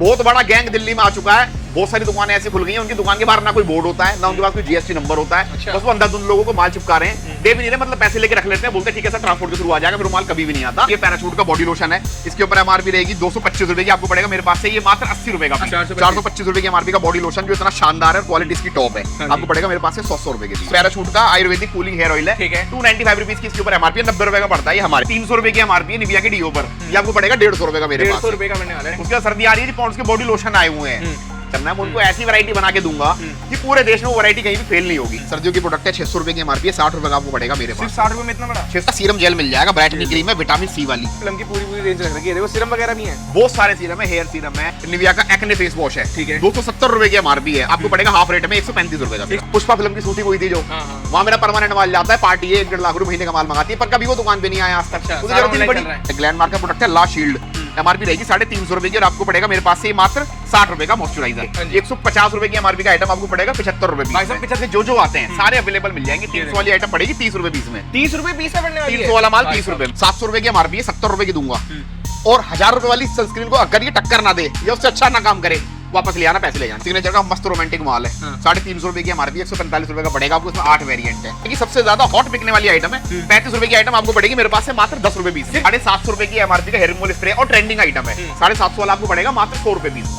बहुत बड़ा गैंग दिल्ली में आ चुका है। बहुत सारी दुकानें ऐसी खुल गई हैं, उनकी दुकान के बाहर ना कोई बोर्ड होता है, ना उनके पास कोई जीएसटी नंबर होता है। अच्छा। बस वो अंधाधुंध लोगों को माल चिपका रहे हैं, दे भी नहीं रहे, मतलब पैसे लेके रख लेते हैं, बोलते हैं ठीक है सर ट्रांसपोर्ट के थ्रू आ जाएगा, फिर वो माल कभी भी नहीं आता। ये पैराशूट का बॉडी लोशन है, इसके ऊपर एमआरपी रहेगी 225 रुपए की, आपको पड़ेगा मेरे पास से ये मात्र 80 रुपए का। 425 रुपए की एमआरपी का बॉडी लोशन जो इतना शानदार है, क्वालिटी इसकी टॉप है, आपको पड़ेगा मेरे पास से 100 रुपए के। पैराशूट का आयुर्वेदिक कूलिंग हेयर ऑयल है, ठीक है, 295 रुपीज की इसके ऊपर एमआरपी, 90 रुपए का पड़ता है हमारे। 300 रुपए की एमआरपी है निविया के डीओ पर, ये आपको पड़ेगा 150 रुपए का मेरे पास। 150 रुपए का बनने वाला है। उसके बाद सर्दी आ रही है, पॉन्ड्स के बॉडी लोशन आए हुए हैं, मैं उनको ऐसी वैरायटी बना के दूंगा कि पूरे देश में वो वैरायटी कहीं भी फेल नहीं होगी। सर्दियों की प्रोडक्ट है, 600 रुपए की एमआरपी है, 60 रुपए का आपको पड़ेगा मेरे पास। 60 रुपए में इतना बड़ा 600 सीरम जेल मिल जाएगा, ब्राइटनिंग क्रीम है, विटामिन सी वाली। फिल्म की पूरी रेंज रख रखी है, देखो सीरम वगैरह भी है, बहुत सारे सीरम है, हेयर सीरम है, निविया का एक्ने फेस वॉश है, ठीक है, 270 रुपए की एमआरपी है, आपको पड़ेगा हाफ रेट में 135 रुपए का। पुष्पा फिल्म की शूटिंग हुई थी जो, वहाँ मेरा परमानेंट माल जाता है, पार्टी है 1.5 लाख रुपए महीने का माल मंगाती है, पर कभी वो दुकान पे नहीं आया आज तक। ग्लैंडमार्क का प्रोडक्ट है ला शील्ड, एमआरपी रहेगी 350 रुपए की, और आपको पड़ेगा मेरे पास से मात्र 60 रुपए का मॉइस्चराइजर। 150 रुपए की एमआरपी का आइटम आपको पड़ेगा 75 रुपए। भाई साहब 75 जो आते हैं सारे अवेलेबल मिल जाएंगे। 300 वाली आइटम पड़ेगी 30 रुपए पीस में, 30 रुपए पीस है बनने वाली है। 300 वाला माल 30 रुपए, 700 रुपए की एमआरपी है, 70 रुपए की दूंगा। और 1000 रुपए वाली सनस्क्रीन को अगर ये टक्कर ना दे या उससे अच्छा ना काम करे, वापस ले आना, पैसे ले जाना। सिग्नेचर का मस्त रोमांटिक माल है, 350 रुपए की एमआरपी, 145 रुपए का पड़ेगा आपको, इसमें 8 वेरिएंट है। ये सबसे ज्यादा हॉट बिकने वाली आइटम है, 35 रुपए की आइटम आपको पड़ेगी मेरे पास से मात्र 10 रुपए पीस। 750 रुपए की एमआरपी का हेयर रिमूवल स्प्रे और ट्रेंडिंग आइटम है, 750 वाला आपको पड़ेगा मात्र 100 रुपए पीस।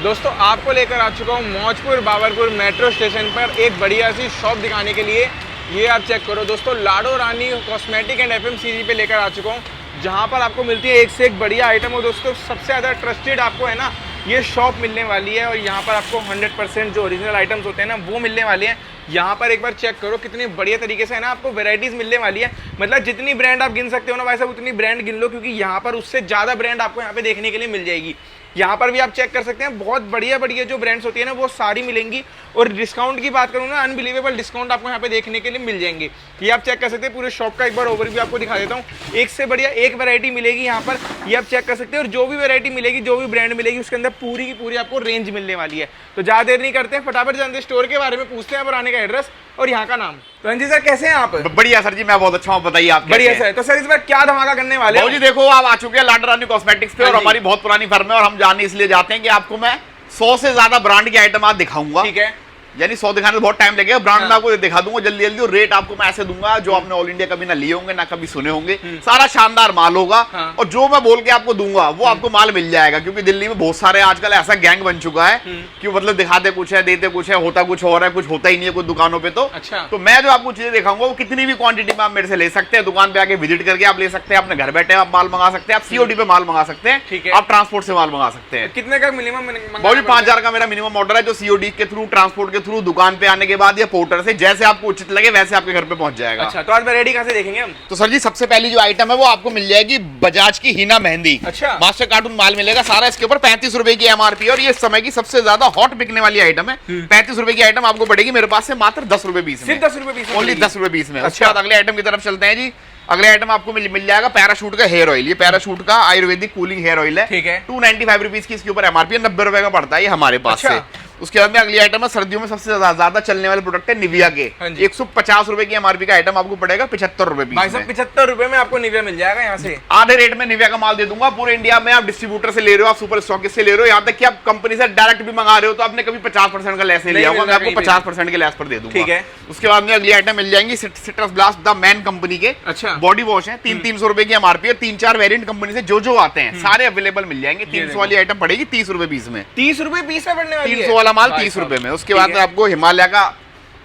दोस्तों आपको लेकर आ चुका हूँ मौजपुर बाबरपुर मेट्रो स्टेशन पर एक बढ़िया सी शॉप दिखाने के लिए। ये आप चेक करो दोस्तों, लाडो रानी कॉस्मेटिक एंड एफएमसीजी पे लेकर आ चुका हूँ, जहाँ पर आपको मिलती है एक से एक बढ़िया आइटम। और दोस्तों सबसे ज़्यादा ट्रस्टेड आपको है ना ये शॉप मिलने वाली है, और यहाँ पर आपको 100% जो ओरिजिनल आइटम्स होते हैं ना वो मिलने वाले हैं। यहाँ पर एक बार चेक करो कितनी बढ़िया तरीके से है ना आपको वैरायटीज़ मिलने वाली है। मतलब जितनी ब्रांड आप गिन सकते हो ना भाई साहब उतनी ब्रांड गिन लो, क्योंकि यहाँ पर उससे ज़्यादा ब्रांड आपको यहाँ पे देखने के लिए मिल जाएगी। यहाँ पर भी आप चेक कर सकते हैं, बहुत बढ़िया बढ़िया जो ब्रांड्स होती है ना वो सारी मिलेंगी। और डिस्काउंट की बात करूँ ना, अनबिलीवेबल डिस्काउंट आपको यहाँ पे देखने के लिए मिल जाएंगे। ये आप चेक कर सकते हैं, पूरे शॉप का एक बार ओवरव्यू आपको दिखा देता हूँ। एक से बढ़िया एक वैरायटी मिलेगी यहाँ पर, ये आप चेक कर सकते हैं। और जो भी वैरायटी मिलेगी, जो भी ब्रांड मिलेगी, उसके अंदर पूरी की पूरी आपको रेंज मिलने वाली है। तो ज़्यादा देर नहीं करते हैं, फटाफट जानते हैं स्टोर के बारे में, पूछते हैं पुराने का एड्रेस और यहाँ का नाम। तो अंजी सर कैसे हैं आप? बढ़िया सर जी, मैं बहुत अच्छा हूँ, बताइए आप। बढ़िया सर, तो सर इस बार क्या धमाका करने वाले हैं? जी देखो, आप आ चुके हैं लाडो रानी कॉस्मेटिक्स पे, और हमारी बहुत पुरानी फर्म है, और हम जानने इसलिए जाते हैं कि आपको मैं 100 से ज्यादा ब्रांड की आइटम आज दिखाऊंगा। ठीक है, यानी 100 दिखाने में बहुत टाइम लगेगा, ब्रांड में आपको दिखा दूंगा जल्दी जल्दी, और रेट आपको मैं ऐसे दूंगा जो आपने ऑल इंडिया कभी ना लिए होंगे ना कभी सुने होंगे। सारा शानदार माल होगा, और जो मैं बोल के आपको दूंगा वो आपको माल मिल जाएगा। क्योंकि दिल्ली में बहुत सारे आजकल ऐसा गैंग बन चुका है कि मतलब दिखाते कुछ है, देते कुछ है, होता कुछ और है, कुछ होता ही नहीं है कुछ दुकानों पे। तो अच्छा, तो मैं जो आपको चीजें दिखाऊंगा वो कितनी भी क्वांटिटी में आप मेरे से ले सकते हैं, दुकान पे आके विजिट करके आप ले सकते हैं, अपने घर बैठे आप माल मंगा सकते हैं, आप सीओडी पे माल मंगा सकते हैं, ठीक है, आप ट्रांसपोर्ट से माल मंगा सकते हैं। कितने का मिनिमम? 5000 का मेरा मिनिमम ऑर्डर है, जो सीओडी के थ्रू, ट्रांसपोर्ट के थ्रू, दुकान पे के बाद या पोर्टर से जैसे आपको उचित लगे वैसे आपके घर पे पहुंच जाएगा। अच्छा, तो आज वैरायटी कहां से देखेंगे हम? तो सर जी सबसे पहली जो आइटम है वो आपको मिल जाएगी बजाज की हीना मेहंदी। अच्छा, मास्टर कार्टून माल मिलेगा सारा, इसके ऊपर 35 रुपए की एमआरपी, और ये इस समय की सबसे ज्यादा हॉट बिकने वाली आइटम है। 35 रुपए की आइटम आपको पड़ेगी मेरे पास से मात्र 10 रुपए पीस में, सिर्फ 10 रुपए पीस, ओनली 10 रुपए पीस में। उसके बाद अगले आइटम की तरफ चलते हैं जी। अगले आइटम आपको मिल जाएगा पैराशूट का हेयर ऑयल। ये पैराशूट का आयुर्वेदिक कूलिंग हेयर ऑयल है, ठीक है, 295 रुपीज की इसके ऊपर एमआरपी है, 90 रुपए का पड़ता है ये हमारे पास से। उसके बाद में अगली आइटम है, सर्दियों में सबसे ज्यादा चलने वाले प्रोडक्ट है निविया के। 150 रुपए की एमआरपी का आइटम आपको पड़ेगा 75 रुपए। भाई साहब 75 रुपए में आपको निविया मिल जाएगा यहाँ से, आधे रेट में निविया का माल दे दूंगा। पूरे इंडिया में आप डिस्ट्रीब्यूटर से ले रहे हो, आप सुपर स्टॉकिस्ट से ले रहे हो, यहाँ तक कि आप कंपनी से डायरेक्ट भी मंगा रहे हो, तो आपने कभी 50% का लेस नहीं लिया होगा, मैं आपको 50% के लेस पर दे दूंगा। ठीक है, उसके बाद में अगली आइटम मिल जाएंगी citrus blast the man company के। अच्छा, बॉडी वॉश है, 300 रुपए की एमआरपी है, 3-4 वेरिएंट कंपनी से जो आते हैं सारे अवेलेबल मिल जाएंगे। 300 वाली आइटम पड़ेगी 30 रुपए पीस में, 30 रुपए पीस में पड़ने वाली है 300 वाला माल 30 रुपए में। उसके बाद में आपको हिमालय का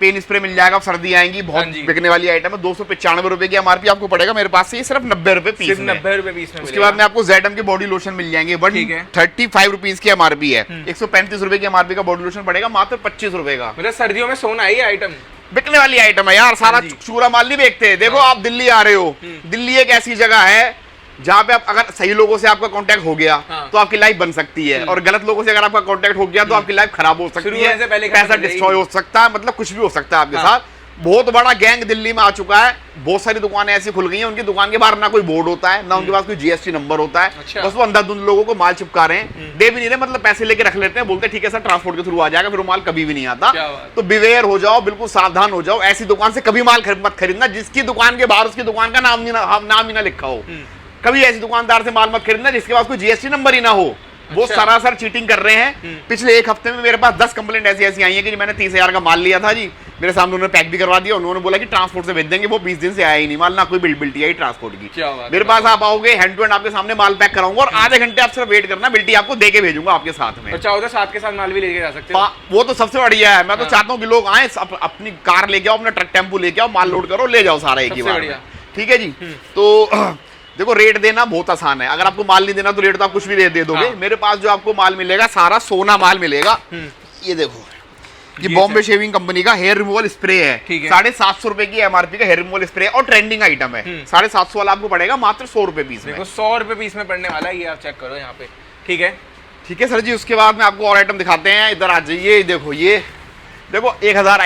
पेन स्प्रे मिल जाएगा, सर्दी आएंगी, बहुत बिकने वाली आइटम है, 295 रुपए की एमआरपी आपको पड़ेगा मेरे पास से, ये सिर्फ 90 रुपए पीस में, 90 रुपए पीस में। उसके बाद में आपको जेडम के बॉडी लोशन मिल जाएंगे, 135 रुपीज की एमआरपी है, 135 रुपए की एमआरपी का बॉडी लोशन पड़ेगा मात्र 25 रुपए का। मतलब सर्दियों में सोना है ये आइटम, बिकने वाली आइटम है यार, सारा चूरा माल नहीं बेचते। देखो आप दिल्ली आ रहे हो, दिल्ली एक ऐसी जगह है जहाँ पे आप अगर सही लोगों से आपका कांटेक्ट हो गया तो आपकी लाइफ बन सकती है, और गलत लोगों से अगर आपका कांटेक्ट हो गया तो आपकी लाइफ खराब हो सकती है, पैसा डिस्ट्रॉय हो सकता है, मतलब कुछ भी हो सकता है आपके साथ। बहुत बड़ा गैंग दिल्ली में आ चुका है, बहुत सारी दुकानें ऐसी खुल गई हैं, उनकी दुकान के बाहर ना कोई बोर्ड होता है, ना उनके पास कोई जीएसटी नंबर होता है। अच्छा। बस वो अंधाधुंध लोगों को माल चिपका रहे हैं, दे भी नहीं रहे, मतलब पैसे लेके रख लेते हैं, बोलते हैं ठीक है सर ट्रांसपोर्ट के थ्रू आ जाएगा, फिर वो माल कभी भी नहीं आता। तो बिवेयर हो जाओ, बिल्कुल सावधान हो जाओ, ऐसी दुकान से कभी माल मत खरीदना जिसकी दुकान के बाहर उसकी दुकान का नाम ही ना लिखा हो। कभी ऐसी दुकानदार से माल मत खरीदना जिसके पास कोई जीएसटी नंबर ही ना हो। वो अच्छा। सरासर चीटिंग कर रहे हैं। पिछले एक हफ्ते में मेरे पास 10 कंप्लेंट ऐसी आई है कि मैंने 30,000 का माल लिया था जी, मेरे सामने उन्होंने पैक भी करवा दिया, उन्होंने बोला कि ट्रांसपोर्ट से भेज देंगे, वो 20 दिन से आया ही नहीं माल, ना कोई बिल्टी आई ट्रांसपोर्ट की। मेरे पास आप आओगे, हैंड टू हैंड आपके सामने माल पैक कराऊंगा और आधे घंटे आप सिर्फ वेट करना, बिल्टी आपको देके भेजूंगा आपके साथ में। अच्छा होता साथ के साथ माल भी लेके जा सकते हो। वो तो सबसे बढ़िया है। मैं तो चाहता हूँ कि लोग आए, अपनी कार लेके आओ, अपना ट्रक टेम्पो लेके आओ, माल लोड करो, ले जाओ सारा एक ही बार। ठीक है जी। तो देखो रेट देना बहुत आसान है। अगर आपको माल नहीं देना तो रेट तो आप कुछ भी दे दोगे। मेरे पास जो आपको माल मिलेगा सारा सोना माल मिलेगा। ये देखो, ये बॉम्बे शेविंग कंपनी का हेयर रिमूवल स्प्रे है। 750 रुपए की एमआरपी का हेयर रिमूवल स्प्रे और ट्रेंडिंग आइटम है। 750 वाला आपको पड़ेगा मात्र 100 रुपए पीस में। 100 रुपए पीस में पड़ने वाला है, ये आप चेक करो यहाँ पे। ठीक है, ठीक है सर जी। उसके बाद में आपको और आइटम दिखाते हैं, इधर आ जाइए। देखो ये देखो 1000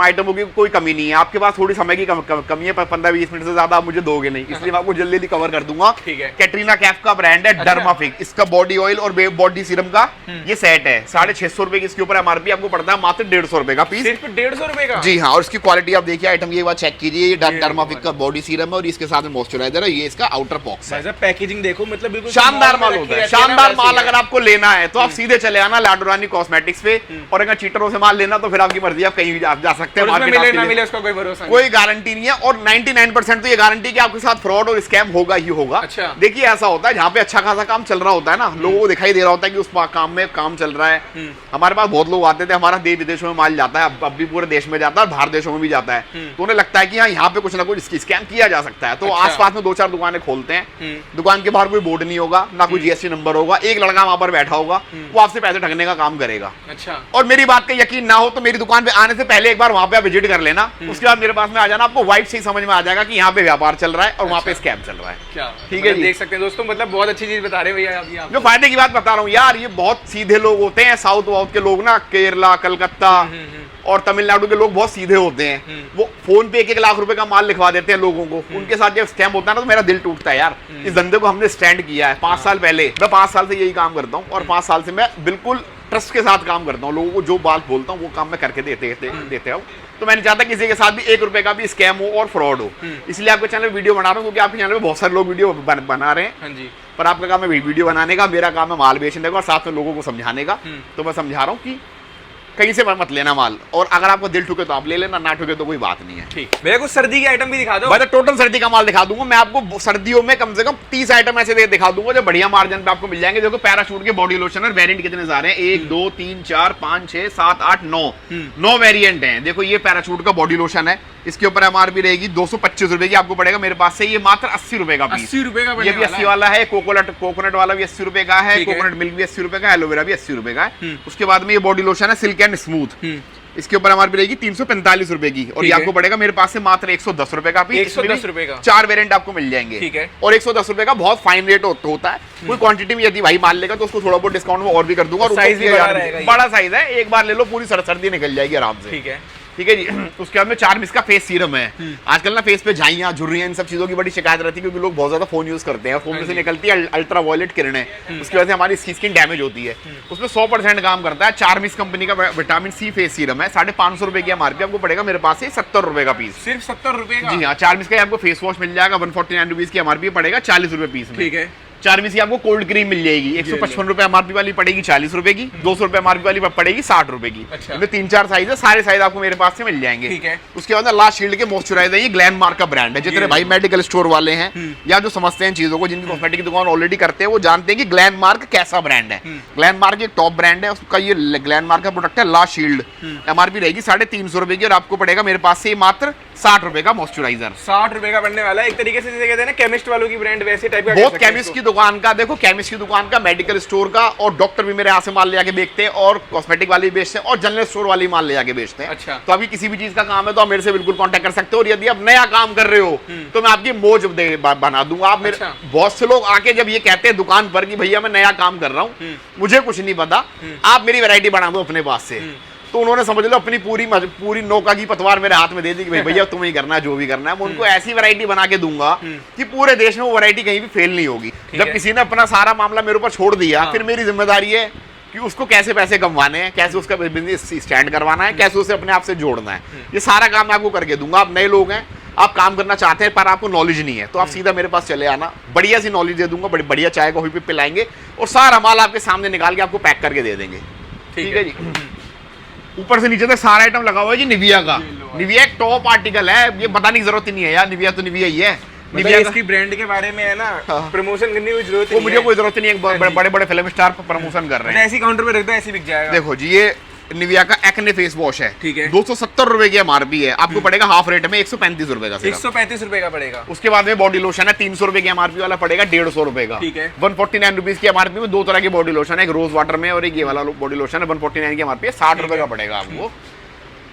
आइटमों की कोई कमी नहीं है। आपके पास थोड़ी समय की कमी है, 15-20 मिनट से ज्यादा आप मुझे दोगे नहीं, इसलिए मैं आपको जल्दी जल्दी कवर कर दूंगा। ठीक है। कैटरीना कैफ का ब्रांड है डर्माफिक, इसका बॉडी ऑयल और बॉडी सीरम का ये सेट है। 650 रुपए की इसके ऊपर एमआरपी आपको पड़ता है मात्र 150 रुपए का पीस। सिर्फ 150 रुपए का? जी हाँ। और इसकी क्वालिटी आप देखिए, आइटम ये बात चेक कीजिए, ये डर्माफिक का बॉडी सीरम है और इसके साथ में मॉइस्चराइजर है, ये इसका आउटर बॉक्स है। पैकेजिंग देखो, मतलब बिल्कुल शानदार माल होता है। शानदार माल अगर आपको लेना है तो आप सीधे चले आना लाडो रानी कॉस्मेटिक्स पे, और अगर चीटरों से माल लेना तो फिर आपकी मर्जी, आप कहीं आप जा सकते हैं। मिले ना मिले उसका कोई भरोसा नहीं, कोई गारंटी नहीं है। और 99% तो ये गारंटी कि आपके साथ फ्रॉड और स्कैम होगा ही होगा। अच्छा। देखिए ऐसा होता है जहाँ पे अच्छा खासा काम चल रहा होता है ना, लोगों को दिखाई दे रहा होता है कि उस काम में काम चल रहा है। हमारे पास बहुत लोग आते थे, हमारा देश विदेशों में माल जाता है, अब भी पूरे देश में जाता है और बाहर देशों में भी जाता है, तो उन्हें लगता है कि यहाँ पे कुछ ना कुछ स्कैम किया जा सकता है। तो आसपास में 2-4 दुकानें खोलते हैं। दुकान के बाहर कोई बोर्ड नहीं होगा, ना कोई जीएसटी नंबर होगा, एक लड़का वहां पर बैठा होगा, वो आपसे पैसे ठगने का काम करेगा। अच्छा। और मेरी बात का यकीन ना हो तो मेरी दुकान पे आने से पहले एक बार वहां पे आप विजिट कर लेना, उसके बाद मेरे पास में आ जाना, आपको वाइट से ही समझ में आ जाएगा कि यहाँ पे व्यापार चल रहा है और वहाँ पे स्कैम चल रहा है। क्या ठीक है, देख सकते हैं दोस्तों, मतलब बहुत अच्छी चीज बता रहे हैं भैया अभी आप। जो फायदे की बात बता रहा हूँ यार, ये बहुत सीधे लोग होते हैं। साउथ वाउथ के लोग ना, केरला, कलकत्ता और तमिलनाडु के लोग बहुत सीधे होते हैं। वो फोन पे 1-1 लाख रुपए का माल लिखवा देते हैं लोगों को। उनके साथ जब स्कैम होता है ना तो मेरा दिल टूटता है यार। इस धंधे को हमने स्टैंड किया है 5 साल पहले। मैं 5 साल से यही काम करता हूँ और 5 साल से मैं बिल्कुल ट्रस्ट के साथ काम करता हूँ। लोगों को जो बात बोलता हूँ वो काम मैं करके देते हूँ। तो मैं नहीं चाहता किसी के साथ भी 1 रुपए का भी स्कैम हो और फ्रॉड हो। इसलिए आपके चैनल पे वीडियो बना रहा हूँ, क्योंकि आपके चैनल पे बहुत सारे लोग वीडियो बना रहे हैं। हाँ जी। पर आपका काम है वीडियो बनाने का, मेरा काम है माल बेचने का और साथ में लोगों को समझाने का। तो मैं समझा रहा हूँ कि कहीं से मत लेना माल, और अगर आपको दिल ठुके तो आप ले लेना, ना ठुके तो कोई बात नहीं है। ठीक। भैया कुछ सर्दी के आइटम भी दिखा दो। मैं तो टोटल सर्दी का माल दिखा दूंगा। मैं आपको सर्दियों में कम से कम 30 आइटम ऐसे दिखा दूंगा जो बढ़िया मार्जिन पे आपको मिल जाएंगे। देखो पैराशूट के बॉडी लोशन और वेरिएंट कितने सारे हैं, 1 2 3 4 5 6 7 8 9 वेरिएंट हैं। देखो ये पैराशूट का बॉडी लोशन है, इसके ऊपर एमआरपी रहेगी 225 रुपए की, आपको पड़ेगा मेरे पास से ये मात्र 80 रुपए का पीस। 80 रुपए का ये भी 80 वाला है। कोकोनट वाला भी 80 रुपए का है, कोकोनट मिल्क भी 80 रुपए का, एलोवेरा भी 80 रुपए का है। उसके बाद में ये बॉडी लोशन है सिल्क एंड स्मूथ, इसके ऊपर एमआरपी रहेगी 345 रुपए की, और ये आपको पड़ेगा मेरे पास से मात्र 110 रुपए का पीस। 110 रुपए का 4 वेरिएंट आपको मिल जाएंगे। ठीक है। और 110 रुपए का बहुत फाइन रेट होता है। कोई क्वांटिटी में यदि भाई माल लेगा तो उसको थोड़ा बहुत डिस्काउंट में और भी कर दूंगा। और साइज भी बड़ा साइज है, एक बार ले लो पूरी सर्दी निकल जाएगी आराम से। ठीक है। ठीक है जी। उसके बाद में चार्मिस का फेस सीरम है। आजकल ना फेस पे झाइयां, झुर्रियां, इन सब चीजों की बड़ी शिकायत रहती है, क्योंकि लोग बहुत ज्यादा फोन यूज करते हैं, फोन में से निकलती है अल्ट्रा वायलेट किरणें, उसकी वजह से हमारी स्किन डैमेज होती है। उसमें 100% काम करता है। चार्मिस कंपनी का विटामिन सी फेस सीरम है, 550 रुपए की एमआरपी, आपको पड़ेगा मेरे पास से 70 रुपए का पीस। सिर्फ 70 रुपए का? जी हाँ। चार्मिस का आपको फेस वॉश मिल जाएगा 149 रुपीज की एमआरपी, पड़ेगा 40 रुपए पीस में। ठीक है। चार्मिस की आपको कोल्ड क्रीम मिल जाएगी, 155 रुपए एमआरपी वाली पड़ेगी 40 रुपए की, 200 रुपए एमआरपी वाली पड़ेगी 60 रुपए की। अच्छा। इनमें 3-4 साइज है, सारे साइज आपको मेरे पास से मिल जाएंगे। ठीक है। उसके बाद लास्ट शील्ड के मॉइस्चराइजर, ये ग्लैनमार्क का ब्रांड है। जितने भाई मेडिकल स्टोर वाले हैं या जो समझते हैं चीजों को, जिनकी कॉस्मेटिक की दुकान ऑलरेडी करते हैं, वो जानते हैं कि ग्लैनमार्क कैसा ब्रांड है। ग्लैनमार्क एक टॉप ब्रांड है, उसका ये ग्लैनमार्क का प्रोडक्ट है लास्ट शील्ड, एमआरपी रहेगी 350 रुपए की, और आपको पड़ेगा मेरे पास से मात्र 60 रुपए का मॉइस्चराइजर। 60 रुपए का पड़ने वाला है। एक तरीके से जैसे कहते हैं ना केमिस्ट वालों की ब्रांड, वैसे टाइप का। बहुत केमिस्ट की दुकान का, देखो केमिस्ट की दुकान का, मेडिकल स्टोर का, और डॉक्टर भी मेरे यहाँ से माल ले जाके बेचते हैं, और कॉस्मेटिक वाले भी बेचते हैं, और जनरल स्टोर वाले माल ले जाके बेचते हैं। अच्छा। तो अभी किसी भी चीज का काम है तो आप मेरे से बिल्कुल कांटेक्ट कर सकते हो। और यदि आप नया काम कर रहे हो तो मैं आपकी मौज बना दूंगा। आप मेरे बहुत से लोग आके जब ये कहते हैं दुकान पर कि भैया मैं नया काम कर रहा हूँ, मुझे कुछ नहीं पता, आप मेरी वैरायटी बना दो अपने पास से, तो उन्होंने समझ लो अपनी पूरी नौका की पतवार मेरे हाथ में दे दी कि भाई भैया तुम्हें ही करना है जो भी करना है। मैं उनको ऐसी वैरायटी बना के दूंगा कि पूरे देश में वो वैरायटी कहीं भी फेल नहीं होगी। जब किसी ने अपना सारा मामला मेरे ऊपर छोड़ दिया, फिर मेरी जिम्मेदारी है कि उसको कैसे पैसे कमवाने हैं, कैसे उसका बिजनेस स्टैंड करवाना है, कैसे उसे अपने आप से जोड़ना है। ये सारा काम मैं आपको करके दूंगा। आप नए लोग हैं आप काम करना चाहते हैं पर आपको नॉलेज नहीं है, तो आप सीधा मेरे पास चले आना, बढ़िया सी नॉलेज दे दूंगा, बड़ी बढ़िया चाय कॉफी पे पिलाएंगे और सारा माल आपके सामने निकाल के आपको पैक करके दे देंगे। ठीक है जी। ऊपर से नीचे तक सारा आइटम लगा हुआ है जी निविया का। निविया एक टॉप आर्टिकल है, ये बताने की जरूरत ही नहीं है यार, निविया तो निविया ही है। निविया इसकी ब्रांड के बारे में है ना, प्रमोशन करने की जरूरत नहीं है, मुझे कोई जरूरत नहीं है, बड़े बड़े फिल्म स्टार प्रमोशन कर रहे हैं। ऐसी काउंटर पे रख दो ऐसे बिक जाएगा। देखो जी ये निविया का एक्ने फेस वॉश है, ठीक है, 270 रुपए की एमआरपी है, आपको पड़ेगा हाफ रेट में 135 रुपए का, 135 रुपए का पड़ेगा। उसके बाद में बॉडी लोशन है 300 रुपए की एमआरपी वाला पड़ेगा 150 रुपए का, ठीक है। 149 रुपीज की एमआरपी में दो तरह की बॉडी लोशन है, एक रोज वाटर में और एक ये वाला बॉडी लोशन है, 149 की एमआरपी है, 60 रुपए का पड़ेगा आपको।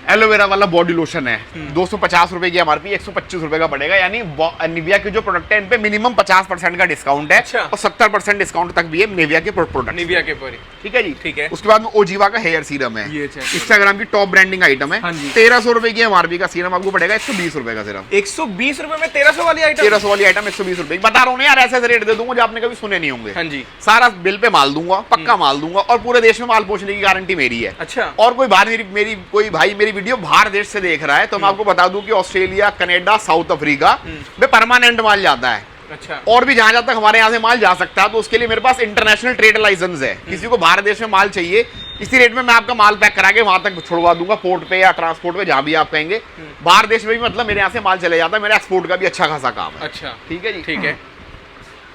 एलोवेरा वाला बॉडी लोशन है 250 रुपए की एमआरपी, 125 रुपए का पड़ेगा, यानी निविया के जो प्रोडक्ट है इन पे मिनिमम 50% का डिस्काउंट है। अच्छा। और 70% डिस्काउंट तक भी है निविया के प्रोडक्ट, निविया के ऊपर। ठीक है जी, ठीक है। उसके बाद में ओजीवा का हेयर सीरम है, इंस्टाग्राम की टॉप ब्रांडिंग आइटम है, 1300 रुपए की एमआरपी का सीरम आपको पड़ेगा 120 रुपए का सीरम। 120 रुपए में 1300 वाली आइटम, 1300 वाली आइटम 120 रुपए। बता रहा हूँ यार, ऐसे रेट दे दूंगा जो आपने कभी सुने नहीं होंगे। हाँ जी। सारा बिल पे माल दूंगा, पक्का माल दूंगा, और पूरे देश में माल पहुंचने की गारंटी मेरी है। अच्छा। और कोई बाहर मेरी कोई भाई मेरी वीडियो बाहर देश से देख रहा है तो मैं आपको बता दूं कि ऑस्ट्रेलिया, कनाडा, साउथ अफ्रीका में परमानेंट माल जाता है। अच्छा। और भी जहां तक हमारे यहाँ से माल जा सकता है, तो उसके लिए मेरे पास इंटरनेशनल ट्रेड लाइसेंस है। किसी को बाहर देश में माल चाहिए, इसी रेट में मैं आपका माल पैक करा के वहां तक छुड़वा दूंगा, पोर्ट पे या ट्रांसपोर्ट पे, जहां भी आप कहेंगे। बाहर देश में भी मतलब मेरे यहाँ से माल चले जाता है, मेरा एक्सपोर्ट का भी अच्छा खासा काम है। अच्छा, ठीक है जी, ठीक है।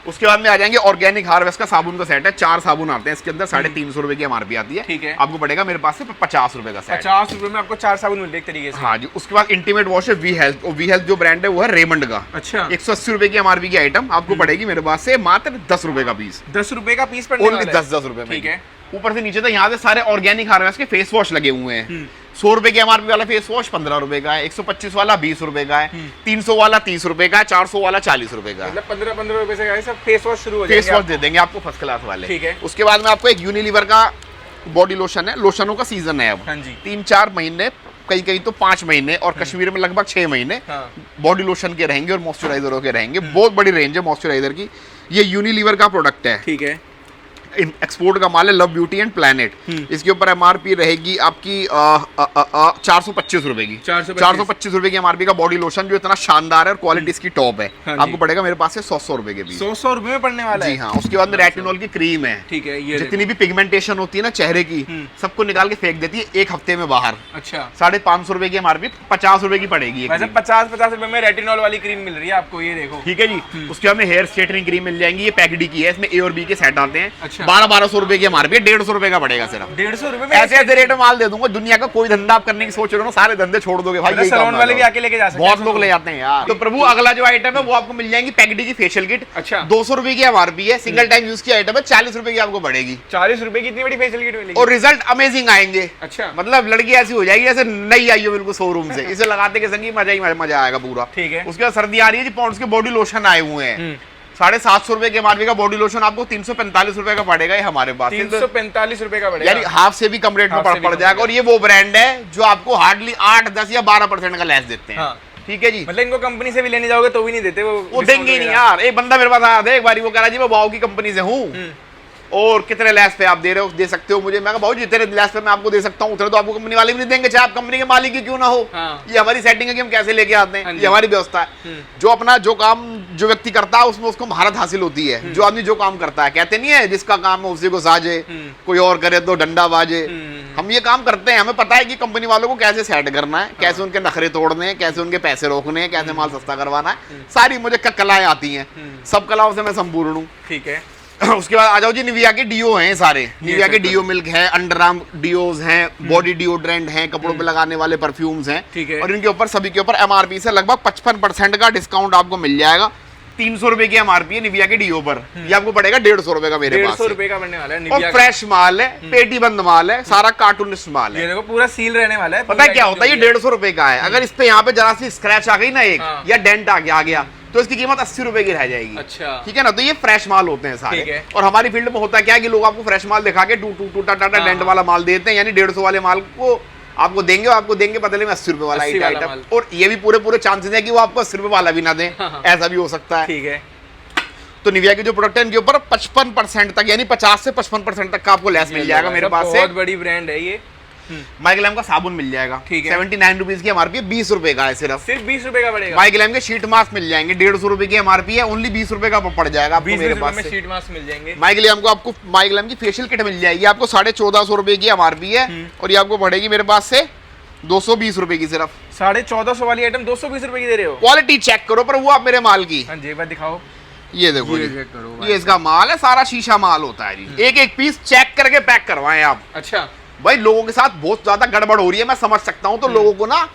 उसके बाद में आ जाएंगे ऑर्गेनिक हार्वेस्ट का साबुन का सेट है, 4 साबुन आते हैं इसके अंदर, 350 रुपए की एमआरपी आती है। ठीक है। आपको पड़ेगा मेरे पास से 50 रुपए का सेट, 50 रुपए में आपको 4 साबुन मिलते एक तरीके से। हाँ जी। उसके बाद इंटीमेट वॉश है वी हेल्थ, और वी हेल्थ जो ब्रांड है वो है रेमंड का। अच्छा। 180 रुपए की एमआरपी की आइटम आपको पड़ेगी मेरे पास से मात्र 10 रुपए का पीस, 10 रुपए का पीस पड़ने वाला है। 10 रुपए में। ठीक है। ऊपर से नीचे तक यहाँ से सारे ऑर्गेनिक हार्वेस्ट के फेस वॉश लगे हुए हैं। 100 रुपए की एमआरपी वाला फेस वॉश 15 रुपए का है, 125 वाला 20 रुपए का है, 300 वाला 30 रुपए का है, 400 वाला 40 रुपए का है। मतलब 15 रुपए से सब फेस वॉश शुरू हो जाएंगे। फेस वॉश दे देंगे आपको फर्स्ट क्लास वाले। ठीक है। उसके बाद में आपको एक यूनिलीवर का बॉडी लोशन है, लोशनों का सीजन है अब। हाँ जी। 3-4 महीने, कहीं कहीं तो 5 महीने, और कश्मीर में लगभग 6 महीने बॉडी लोशन के रहेंगे और मॉइस्चराइजरों के रहेंगे। बहुत बड़ी रेंज है मॉइस्चराइजर की। ये यूनिलीवर का प्रोडक्ट है, ठीक है, एक्सपोर्ट का माल है, लव ब्यूटी एंड प्लैनेट। इसके ऊपर एमआरपी रहेगी आपकी 425 रुपए की, 425 रुपए की एमआरपी का बॉडी लोशन, जो इतना शानदार है और क्वालिटी इसकी टॉप है। आपको पड़ेगा मेरे पास से 100 रुपए के भी, 100 रुपए में पड़ने वाला है। जी हाँ। उसके बाद में रेटिनॉल की क्रीम है, ठीक है, ये जितनी भी पिगमेंटेशन होती है ना चेहरे की, सबको निकाल के फेंक देती है एक हफ्ते में बाहर। अच्छा। 550 रुपए की एमआरपी, 50 रुपए की पड़ेगी। वैसे 50 रुपए में रेटिनॉल वाली क्रीम मिल रही है आपको, ये देखो। ठीक है जी। उसके बाद में हेयर स्ट्रेटनिंग क्रीम मिल जाएंगी, ये पैकेडी की है, इसमें ए और बी के सेट आते हैं। अच्छा। 1200 रुपए की एमआरपी, 150 रुपए का पड़ेगा सिर्फ। 150 रुपए में ऐसे रेट में माल दे दूंगा। दुनिया का कोई धंधा आप करने की सोच रहे हो ना, सारे धंधे छोड़ दोगे भाई। सैलून वाले भी आके लेके जा सकते हैं, बहुत लोग ले जाते हैं यार। तो प्रभु अगला जो आइटम है वो आपको मिल जाएंगी पैकेडी की फेशियल किट। अच्छा। 200 रुपए की एमआरपी है, सिंगल टाइम यूज की आइटम है, 40 रुपए की आपको पड़ेगी। 40 रुपए की इतनी बड़ी फेशियल किट मिलेगी और रिजल्ट अमेजिंग आएंगे। अच्छा। मतलब लड़की ऐसी हो जाएगी जैसे नई आई हो बिल्कुल शोरूम से, इसे लगाते के संगी मजा ही मजा आएगा पूरा। ठीक है। उसके बाद सर्दी आ रही है जी, पॉन्ड्स के बॉडी लोशन आए हुए हैं, 750 रुपए के एमआरपी का बॉडी लोशन आपको 345 रुपए का पड़ेगा। ये हमारे पास 345 रुपए का पड़ेगा, यानी हाफ से भी कम रेट में पड़ जाएगा। और ये वो ब्रांड है जो आपको हार्डली 8, 10 या 12% का लेस देते हैं। ठीक है जी। मतलब इनको कंपनी से भी लेने जाओगे तो भी नहीं देते, वो देंगे ही नहीं यार। एक बंदा मेरे पास आया था एक बारी, वो कह रहा जी मैं वाओ की कंपनी से हूँ और कितने लेस पे आप दे रहे हो, दे सकते हो मुझे। मैं कहा भाई जितने लेस पे मैं आपको दे सकता हूँ उतने तो आपको कंपनी वाले भी नहीं देंगे, चाहे आप कंपनी के मालिक ही क्यों ना हो। ये हमारी सेटिंग है कि हम कैसे लेके आते हैं, ये हमारी व्यवस्था है। जो अपना जो काम जो व्यक्ति करता है उसमें उसको महारत हासिल होती है। जो आदमी जो काम करता है, कहते नहीं है जिसका काम है उसी को साजे, कोई और करे तो डंडा बाजे। हम ये काम करते हैं, हमें पता है कि कंपनी वालों को कैसे सेट करना है, कैसे उनके नखरे तोड़ने हैं, कैसे उनके पैसे रोकने हैं, कैसे माल सस्ता करवाना है। सारी मुझे कलाएं आती हैं, सब कलाओं से मैं संपूर्ण हूँ। ठीक है। उसके बाद आ जाओ जी, निविया के डीओ हैं सारे। निविया के डीओ मिल्क है, अंडरआर्म डीओज हैं, बॉडी डिओड्रेंट हैं, कपड़ों पे लगाने वाले परफ्यूम्स हैं। ठीक है। और इनके ऊपर सभी के ऊपर एमआरपी से लगभग 55% का डिस्काउंट आपको मिल जाएगा। 300 रुपए की एमआरपी है निविया के डीओ पर, ये आपको पड़ेगा 150 रुपए का मेरे पास। 150 रुपए का बनने वाला है। और फ्रेश माल है, पेटी बंद माल है, सारा कार्टूनिस्ट माल है। ये देखो पूरा सील रहने वाला है। पता है क्या होता है, ये 150 रुपए का है। अगर इस पे यहाँ पे जरा सी स्क्रैच आ गई ना एक, या डेंट आ गया तो इसकी कीमत 80 रुपए की रह जाएगी। अच्छा। ठीक है ना। तो ये फ्रेश माल होते हैं सारे। और हमारी फील्ड में होता क्या है कि लोग आपको फ्रेश माल दिखा के टूटा टाटा डेंट वाला माल देते हैं, यानी 150 वाले माल को आपको देंगे बदले में 80 रुपए वाला आइटम। और ये भी पूरे चांसेस है कि वो आपको 80 रुपए वाला भी ना दें, ऐसा भी हो सकता है। ठीक है। तो निविया के जो प्रोडक्ट है इनके ऊपर 55% तक, यानी 50 से 55% तक का आपको लेस मिल जाएगा मेरे पास से। बहुत बड़ी ब्रांड है ये। माइग्लैम का साबुन मिल जाएगा, ठीक है, 79 रुपीज की एमआरपी है, 20 रुपए का है सिर्फ 20 रुपए का पड़ेगा। माइग्लैम के शीट मास्क मिल जाएंगे, 150 रुपए की एमआरपी है, ओनली 20 रुपए का पड़ जाएगा आपको मेरे पास से। शीट मास्क मिल जाएंगे। माइग्लैम को आपको माइग्लैम की फेशियल किट मिल जाएगी, आपको 1450 रुपए की एमआरपी है और ये आपको पड़ेगी मेरे पास से 220 रुपए की सिर्फ। 1450 वाली आइटम 220 रुपए की दे रहे हो। क्वालिटी चेक करो पर वो आप मेरे माल की। हाँ जी, एक बार दिखाओ, ये देखो ये जी, चेक करो भाई। ये इसका माल है, सारा शीशा माल होता है जी। एक एक पीस चेक करके पैक करवाएं आप। अच्छा भाई लोगों के साथ बहुत ज्यादा गड़बड़ हो रही है, मैं समझ सकता हूँ, तो लोगों को ना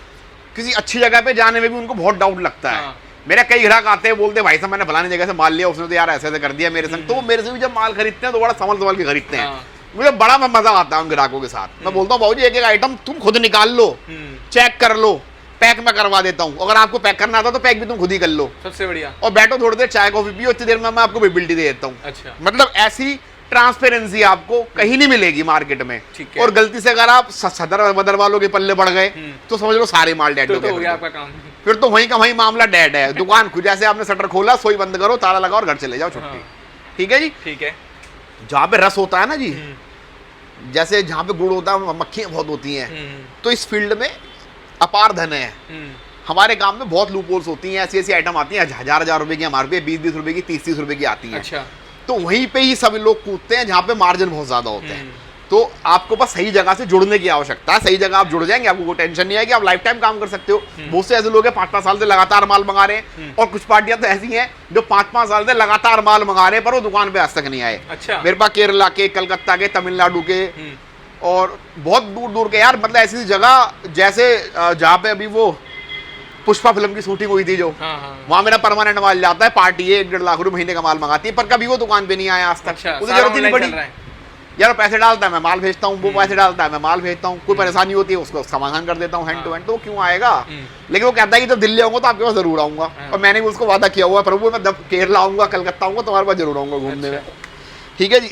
किसी अच्छी जगह पे जाने में भी उनको बहुत डाउट लगता है। मेरे कई ग्राहक आते हैं, बोलते हैं भाई साहब मैंने फलानी जगह से माल लिया, उसने तो यार ऐसे ऐसे कर दिया मेरे संग। तो वो मेरे से भी जब माल खरीदते हैं तो बड़ा संभल के खरीदते हैं। मुझे बड़ा मजा आता है उन ग्राहकों के साथ। मैं बोलता हूँ भाई जी एक एक आइटम तुम खुद निकाल लो, चेक कर लो, पैक मैं करवा देता हूँ। अगर आपको पैक करना आता तो पैक भी तुम खुद ही कर लो, सबसे बढ़िया। और बैठो थोड़ी देर चाय कॉफी पियो, उतनी देर में मैं आपको विजिबिलिटी दे देता हूँ। अच्छा, मतलब ऐसी ट्रांसपेरेंसी आपको कहीं नहीं मिलेगी मार्केट में। और गलती से अगर आप सदर वदर वालों के पल्ले बढ़ गए तो समझ लो सारे माल डेड हो गए आपका काम। फिर तो वहीं का वहीं मामला डेड है। दुकान खुद जैसे आपने शटर खोला, सोई बंद करो, ताला लगाओ और घर चले जाओ, छुट्टी। ठीक है जी, ठीक है। जहाँ पे रस होता है ना जी, जैसे जहाँ पे गुड़ होता है, मक्खियां बहुत होती हैं, तो इस फील्ड में अपार धन है। हमारे काम में बहुत लूपहोल्स होती हैं, ऐसी ऐसी आइटम आती हैं 1000 रुपए की एमआरपी, 20 रुपए की, 30 रुपए की आती है। अच्छा। तो वहीं पे ही सभी लोग कूदते हैं जहाँ पे मार्जिन बहुत ज्यादा होते हैं। तो आपको बस सही जगह से जुड़ने की आवश्यकता है। सही जगह आप जुड़ जाएंगे, आपको कोई टेंशन नहीं आएगी, आप लाइफ टाइम काम कर सकते हो। बहुत से ऐसे लोग हैं 5-5 साल से लगातार माल मंगा रहे हैं, और कुछ पार्टियां तो ऐसी हैं जो 5-5 साल से लगातार माल मंगा रहे हैं पर वो दुकान पे आज तक नहीं आए। अच्छा। मेरे पास केरला के, कलकत्ता के, तमिलनाडु के और बहुत दूर दूर के यार, मतलब ऐसी जगह जैसे जहाँ पे अभी वो पुष्पा फिल्म की शूटिंग हुई थी जो, वहां मेरा परमानेंट माल जाता है। पार्टी 1-1.5 लाख रुपए महीने का माल मंगाती है, पर कभी वो दुकान पे नहीं आया आज तक। उसे जरूरत ही नहीं पड़ी यार, पैसे डालता है मैं माल भेजता हूँ, वो पैसे डालता है मैं माल भेजता हूँ, कोई परेशानी होती है उसको समाधान कर देता हूँ हैंड टू हैंड, तो क्यों आएगा। लेकिन वो कहता है कि जब दिल्ली आऊंगा तो आपके पास जरूर आऊंगा, और मैंने भी उसको वादा किया हुआ है प्रभु मैं जब केरला आऊंगा, कलकत्ता आऊंगा, तुम्हारे पास जरूर आऊंगा घूमने में। ठीक है जी।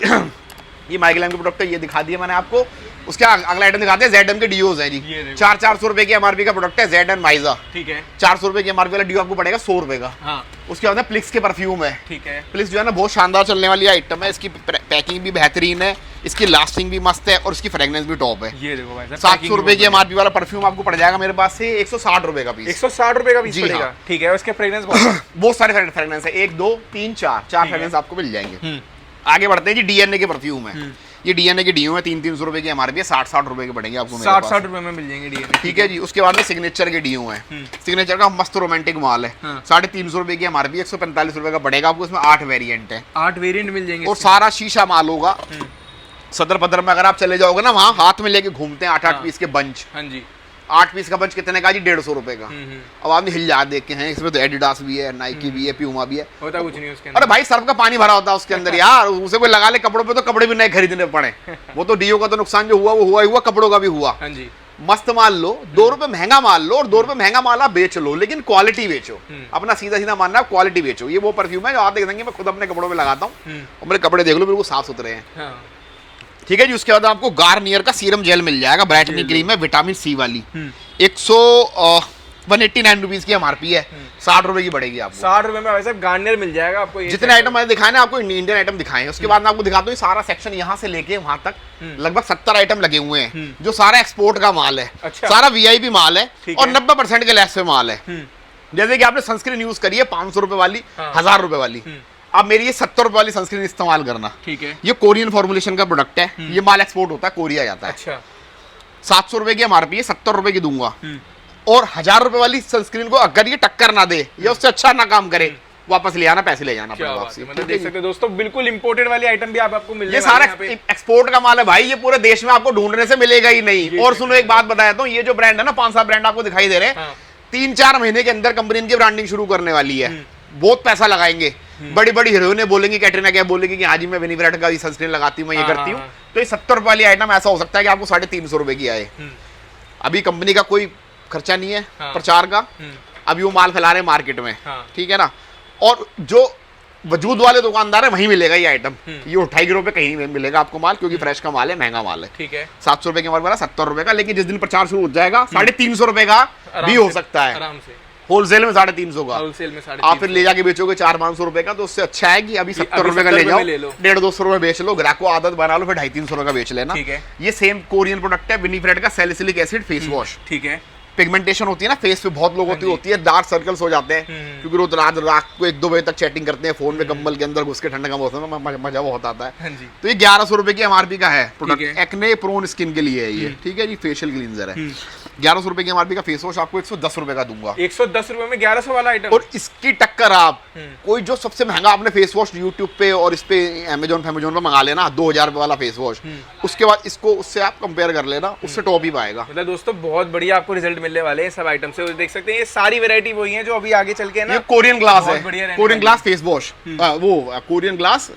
ये माइग्लैम के प्रोडक्ट है, ये दिखा दिया मैंने आपको। उसके अगला आइटम दिखाते हैं, ZM के डीओज है जी। 400 रुपए की एमआरपी का प्रोडक्ट है, ZM माइजा। ठीक है। 400 रुपए की एमआरपी वाला डीओ आपको पड़ेगा 100 रुपए का। हाँ। उसके बाद प्लिक्स के परफ्यूम है। ठीक है। प्लिक्स जो है ना बहुत शानदार चलने वाली आइटम है, इसकी पैकिंग भी बेहतरीन है, इसकी लास्टिंग भी मस्त है और इसकी फ्रेग्रेंस भी टॉप है। ये देखो भाई 700 रुपए की एमआरपी वाला परफ्यूम आपको पड़ जाएगा मेरे पास से 160 रुपए का पीस। 160 रुपए का पीस पड़ेगा। ठीक है। उसके फ्रेग्रेंस बहुत सारे फ्रेग्रेंस है, 1 2 3 4 फ्रेग्रेंस आपको मिल जाएंगे। आगे बढ़ते हैं जी, डीएनए के परफ्यूम है। ये डीएनए के डीओ है, 300 रुपए की एमआरपी है, 60 रुपए के पड़ेंगे आपको। 60 रुपए में मिल जाएंगे डीएनए। ठीक है जी। उसके बाद में सिग्नेचर के डीओ है। सिग्नेचर का मस्त रोमांटिक माल है, 350 रुपए की एमआरपी, 145 रुपए का पड़ेगा आपको। इसमें 8 वेरिएंट है, 8 वेरिएंट मिल जाएंगे और सारा शीशा माल होगा। सदर पदर में अगर आप चले जाओगे ना, वहाँ हाथ में लेके घूमते हैं 8-8 पीस के बंच। हाँ जी। 8 पीस का बंच कितने का जी? 150 रुपए का। अब आपने हिल जा देख के हैं, इसमें तो एडिडास भी है, नाइकी भी है, प्यूमा भी है, होता कुछ नहीं उसके अंदर। अरे भाई सर्फ का पानी भरा होता है उसके अंदर यार, उसे कोई लगा ले कपड़ों पे तो कपड़े भी नए खरीदने पड़े। वो तो डीओ का तो नुकसान जो हुआ वो हुआ ही हुआ, कपड़ों का भी हुआ। हाँ जी। मस्त माल लो, 2 रुपए महंगा माल लो, और 2 रुपए महंगा माल आप बेच लो, लेकिन क्वालिटी बेचो। अपना सीधा सीधा मानना, क्वालिटी बेचो। ये वो परफ्यूम है जो आप देख देंगे, मैं खुद अपने कपड़ों में लगाता हूँ और मेरे कपड़े देख लो बिल्कुल साफ सुथरे हैं। ठीक है जी। उसके बाद आपको गार्नियर का सीरम जेल मिल जाएगा, ब्राइटनिंग क्रीम है, विटामिन सी वाली। 189 रुपीज की एमआरपी है, 60 रुपए की पड़ेगी आपको। 60 रुपए में वैसे गार्नियर मिल जाएगा आपको। जितने आइटम मैंने दिखाए ना आपको, इंडियन आइटम दिखाए हैं। उसके बाद मैं आपको दिखाता हूँ सारा सेक्शन यहाँ से लेके वहां तक लगभग 70 आइटम लगे हुए हैं, जो सारा एक्सपोर्ट का माल है। अच्छा। सारा वीआईपी माल है और 90% के लेस पे माल है। जैसे कि आपने सनस्क्रीन यूज करी है 500 रुपए वाली, 1000 रुपए वाली, अब मेरी ये 70 रुपए वाली सनस्क्रीन इस्तेमाल करना। ठीक है। ये कोरियन फॉर्मुलेशन का प्रोडक्ट है, ये माल एक्सपोर्ट होता है, कोरिया जाता है। अच्छा। 700 रुपए की एमआरपी है, 70 रुपए की दूंगा। और 1000 रुपए वाली सनस्क्रीन को अगर ये टक्कर ना दे या उससे अच्छा ना काम करे, वापस ले आना, पैसे ले जाना। मतलब देख सकते हैं दोस्तों, बिल्कुल इंपोर्टेड वाली आइटम भी आपको मिल जाएगी। ये सारा एक्सपोर्ट का माल है भाई, ये पूरे देश में आपको ढूंढने से मिलेगा ही नहीं। और सुनो एक बात बताता हूँ, ये जो ब्रांड है ना, 5-7 ब्रांड आपको दिखाई दे रहे हैं, 3-4 महीने के अंदर कंपनी इनकी ब्रांडिंग शुरू करने वाली है। बहुत पैसा लगाएंगे, बड़ी बड़ी हीरोइनें बोलेंगी, कैटरीना कैफ बोलेगी कि हाँ जी मैं विनीवरेट का सनस्क्रीन लगाती हूँ, मैं ये करती हूँ। तो ये 70 रुपए वाली आइटम ऐसा हो सकता है कि आपको 350 रुपए की आए। अभी कंपनी का कोई खर्चा नहीं है प्रचार का, अभी वो माल फैला रहे हैं मार्केट में। ठीक है ना। और जो वजूद वाले दुकानदार है वहीं मिलेगा ये आइटम। ये 2.5 रुपए कहीं नहीं मिलेगा आपको माल, क्योंकि फ्रेश का माल है, महंगा माल है। ठीक है। 700 रुपए के माल वाला 70 रुपए का, लेकिन जिस दिन प्रचार शुरू हो जाएगा 350 रुपए का भी हो सकता है आराम से। होलसेल में 350 का, होलसेल में 350। आप फिर ले जाके बेचोगे 400-500 रुपए का, तो उससे अच्छा है कि अभी 70 रुपए का ले जाओ, 150-200 रुपए बेच लो, ग्राहक को आदत बना लो, फिर 250-300 रुपए का बेच लेना। ठीक है। ये सेम कोरियन प्रोडक्ट है, विनीफ्रेड का सैलिसिलिक एसिड फेस वॉश। ठीक है। पिगमेंटेशन होती है ना फेस पे, बहुत लोग होती है डार्क सर्कल्स हो जाते हैं, क्योंकि रोज रात को 1-2 बजे तक चैटिंग करते हैं फोन में, कंबल के अंदर घुस के, ठंड का मौसम में मजा बहुत आता है। तो ये 1100 रुपए की एमआरपी का है प्रोडक्ट, एक्ने प्रोन स्किन के लिए है ये, ठीक है जी, फेशियल क्लींजर है। 1100 रुपए की एमआरपी का फेस वॉश आपको 110 रुपए का दूंगा। 110 रुपए में 1100 वाला आइटम। और इसकी टक्कर आप कोई जो सबसे महंगा आपने फेस वॉश यूट्यूब पे और इस पे अमेजोन पे मंगा लेना 2000 रुपए वाला फेस वॉश, उसके बाद इसको उससे आप कंपेयर कर लेना, उससे टॉप ही पाएगा। मतलब दोस्तों बहुत बढ़िया आपको रिजल्ट मिलने वाले हैं सब आइटम से। देख सकते हैं ये सारी वैरायटी वही है जो अभी आगे चल के ना, ये कोरियन ग्लास है, कोरियन ग्लास फेस वॉश, वो कोरियन ग्लास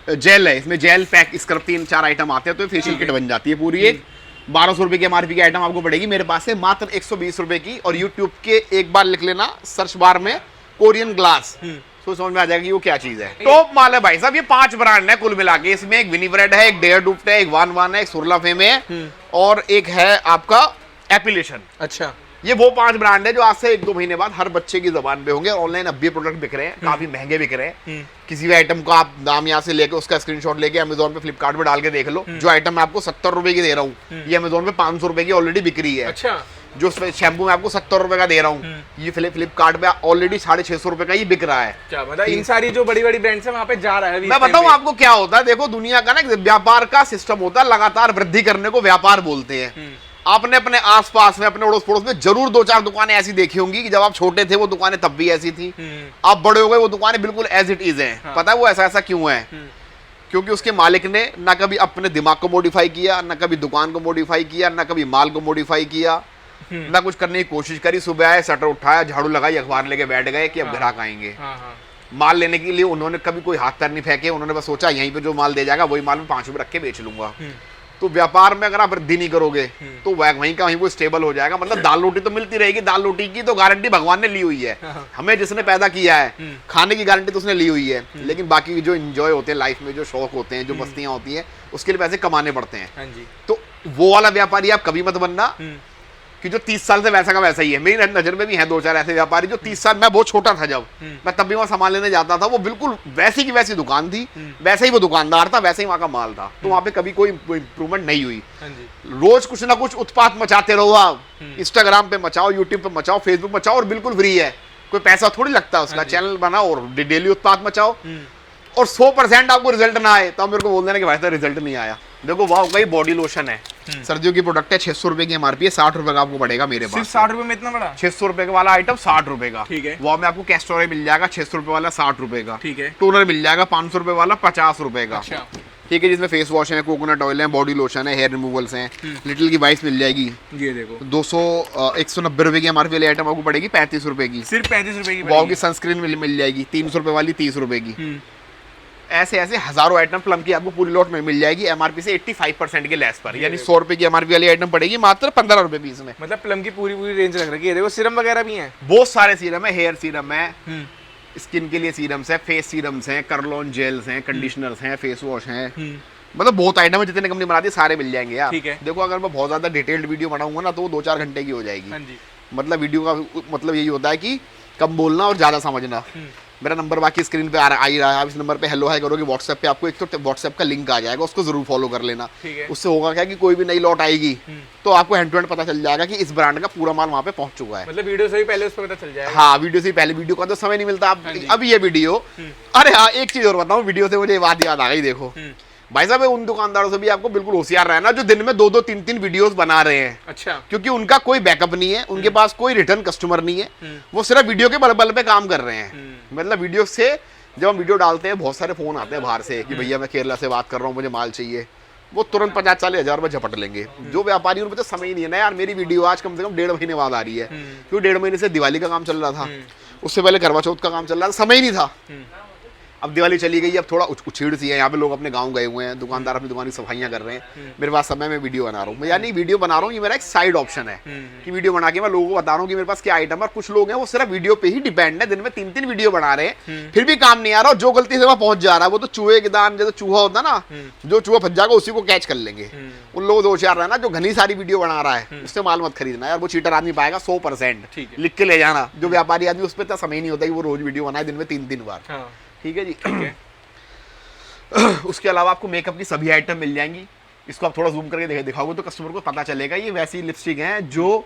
जेल है, इसमें जेल पैक स्क्रब 3-4 आइटम आते हैं, तो फेशियल किट बन जाती है पूरी। एक 1200 रुपए की एमआरपी की आइटम आपको पड़ेगी मेरे पास है मात्र 120 रुपए की। और यूट्यूब के एक बार लिख लेना सर्च बार में कोरियन ग्लास, तो समझ में आ जाएगा कि वो क्या चीज है। टॉप माल है भाई साहब, ये 5 ब्रांड है कुल मिला के, इसमें एक विनीफ्रेड है, एक डेयरडुफ्ट है, एक वान है, एक सुरलाफेम है, और एक है आपका एपिलेशन। अच्छा, ये वो 5 ब्रांड है जो आज से 1-2 महीने बाद हर बच्चे की जुबान पे होंगे। ऑनलाइन अब भी प्रोडक्ट बिक रहे हैं, काफी महंगे बिक रहे हैं। किसी भी आइटम को आप दाम यहाँ से लेके उसका स्क्रीनशॉट लेके अमेजोन पे, फ्लिपकार्ट पे डाल के देख लो। जो आइटम मैं आपको 70 रुपए की दे रहा हूँ, ये अमेजोन पे 500 रुपए की ऑलरेडी बिक रही है। अच्छा। जो शैम्पू मैं आपको 70 रुपए का दे रहा हूँ, ये फ्लिपकार्ट पे ऑलरेडी 650 रुपए का ही बिक रहा है। क्या मतलब इन सारी जो बड़ी बड़ी ब्रांड्स है वहाँ पे जा रहा है। मैं बताऊँ आपको क्या होता है, देखो दुनिया का ना व्यापार का सिस्टम होता है, लगातार वृद्धि करने को व्यापार बोलते हैं। आपने अपने आसपास में, अपने अड़ोस पड़ोस में जरूर 2-4 दुकानें ऐसी देखी होंगी कि जब आप छोटे थे वो दुकानें तब भी ऐसी थी, आप बड़े हो गए वो दुकानें बिल्कुल एज इट इज हैं। पता है वो ऐसा क्यों है? क्योंकि उसके मालिक ने ना कभी अपने दिमाग को मॉडिफाई किया, ना कभी दुकान को मॉडिफाई किया, ना कभी माल को मॉडिफाई किया, ना कुछ करने की कोशिश करी। सुबह आए, शटर उठाया, झाड़ू लगाई, अखबार लेके बैठ गए कि अब ग्राहक आएंगे। माल लेने के लिए उन्होंने कभी कोई हाथ पैर नहीं फेंके, उन्होंने बस सोचा यहीं पे जो माल दे जाएगा वही माल में 5 रुपए रख के बेच लूंगा। तो व्यापार में अगर आप वृद्धि नहीं करोगे तो वहीं का वहीं वो स्टेबल हो जाएगा। मतलब दाल रोटी तो मिलती रहेगी, दाल रोटी की तो गारंटी भगवान ने ली हुई है, हमें जिसने पैदा किया है खाने की गारंटी तो उसने ली हुई है। लेकिन बाकी जो एंजॉय होते हैं लाइफ में, जो शौक होते हैं, जो मस्तियां होती हैं, उसके लिए पैसे कमाने पड़ते हैं। तो वो वाला व्यापारी आप कभी मत बनना कि जो 30 साल से वैसा का वैसा ही है। मेरी नजर में भी हैं 2-4 ऐसे व्यापारी जो 30 साल, मैं बहुत छोटा था जब, मैं तब भी वहाँ सामान लेने जाता था, वो बिल्कुल वैसी की वैसी दुकान थी, वैसे ही वो दुकानदार था, वैसे ही वहाँ का माल था। तो वहाँ पे कभी कोई इंप्रूवमेंट नहीं हुई। रोज कुछ ना कुछ उत्पात मचाते रहो आप, इंस्टाग्राम पे मचाओ, यूट्यूब पे मचाओ, फेसबुक मचाओ, और बिल्कुल फ्री है, कोई पैसा थोड़ी लगता है उसका। चैनल बनाओ और डेली उत्पात मचाओ, और 100% आपको रिजल्ट ना आए तो मेरे को बोल देना कि भाई साहब रिजल्ट नहीं आया। देखो वाह गई बॉडी लोशन है, सर्दियों की प्रोडक्ट है, 600 रुपए की एमआरपी है, 60 रुपए का आपको पड़ेगा मेरे पास। 60 रुपए में इतना बड़ा? 600 रुपए का वाला आइटम 60 रुपए का। ठीक है। वो में आपको कैस्टर ऑयल मिल जाएगा 600 रुपए वाला 60 रुपए का। ठीक है। टोनर मिल जाएगा 500 रुपए वाला 50 रुपए का। अच्छा। ठीक है, जिसमें फेस वॉश है, कोकोनट ऑयल है, बॉडी लोशन है, हेयर रिमूवल्स हैं, लिटिल की वाइस मिल जाएगी। ये देखो 190 रुपए की एमआरपी वाली आइटम आपको पड़ेगी 35 रुपए की। सिर्फ 35 रुपए की। वाव की सनस्क्रीन मिल जाएगी 300 रुपए वाली 30 रुपए की। ऐसे ऐसे हजारों आइटम प्लम की आपको पूरी लॉट में मिल जाएगी एमआरपी से 85% के लेस पर, यानी 100 रुपए की एमआरपी वाली आइटम पड़ेगी मात्र 15 रुपए पीस में। मतलब प्लम की पूरी रेंज रख रखी है। देखो सीरम वगैरह भी हैं, बहुत सारे सीरम है, हेयर सीरम है, स्किन के लिए सीरम्स है, फेस सीरम्स हैं, करलोन जेल्स हैं, कंडीशनर्स हैं, फेस वॉश हैं, मतलब बहुत आइटम है, जितने कंपनी बनाती है सारे मिल जाएंगे यार। ठीक है। देखो अगर मैं बहुत ज्यादा डिटेल्ड वीडियो बनाऊंगा ना तो वो 2-4 घंटे की हो जाएगी। मतलब वीडियो का मतलब यही होता है कि कम बोलना और ज्यादा समझना। मेरा नंबर बाकी स्क्रीन पे आ रहा है, आप इस नंबर पे हेलो हाय करोगे, व्हाट्सएप पे आपको एक तो व्हाट्सएप का लिंक आ जाएगा, उसको जरूर फॉलो कर लेना। उससे होगा क्या कि कोई भी नई लॉट आएगी तो आपको हैंड टू हैंड पता चल जाएगा कि इस ब्रांड का पूरा माल वहाँ पे पहुंच चुका है। मतलब वीडियो से ही पहले उस पर पता चल जाएगा। हाँ, वीडियो से पहले, वीडियो का तो समय नहीं मिलता। अब ये वीडियो, अरे हाँ एक चीज और बताऊँ, वीडियो से मुझे बात याद आ गई। देखो भाई साहब उन दुकानदारों से भी आपको बिल्कुल होशियार रहना जो दिन में 2-2, 3-3 वीडियोस बना रहे हैं। अच्छा। क्योंकि उनका कोई बैकअप नहीं है, उनके पास कोई रिटर्न कस्टमर नहीं है, वो सिर्फ वीडियो के बल पे काम कर रहे हैं। मतलब वीडियो से जब हम वीडियो डालते हैं बहुत सारे फोन आते हैं बाहर से कि भैया मैं केरला से बात कर रहा हूँ, मुझे माल चाहिए, वो तुरंत 50-40 हजार रुपए झपट लेंगे। जो व्यापारी उनको तो समय ही नहीं है ना यार, मेरी वीडियो आज कम से कम 1.5 महीने बाद आ रही है, क्योंकि 1.5 महीने से दिवाली का काम चल रहा था, उससे पहले करवा चौथ का काम चल रहा था, समय ही नहीं था। अब दिवाली चली गई, अब थोड़ा उछीड़ सी है, यहाँ पे लोग अपने गांव गए हुए हैं, दुकानदार अपनी दुकान की सफाइयाँ कर रहे हैं, मेरे पास समय में वीडियो बना रहा हूँ, यानी वीडियो बना रहा हूँ, ये मेरा एक साइड ऑप्शन है कि वीडियो बना के मैं लोगों को बता रहा हूँ कि मेरे पास क्या आइटम है। और कुछ लोग हैं वो सिर्फ वीडियो पे ही डिपेंड है, दिन में 3-3 वीडियो बना रहे हैं, फिर भी काम नहीं आ रहा, जो गलती से वहाँ पहुंच जा रहा है वो तो चूहे के दान, जैसे चूहा होता है ना, जो चूहा फंस जाएगा उसी को कैच कर लेंगे। उन लोगों को होशियार रहना, जो घनी सारी वीडियो बना रहा है उससे माल मत खरीदना यार, वो चीटर आदमी पाएगा 100%, लिख के ले जाना। जो व्यापारी आदमी उस पर इतना समय नहीं होता कि वो रोज वीडियो बनाए दिन में 3-3 बार। ठीक है जी। उसके अलावा आपको मेकअप की सभी आइटम मिल जाएंगी। इसको आप थोड़ा जूम करके दिखाओगे तो कस्टमर को पता चलेगा। ये वैसी लिपस्टिक हैं जो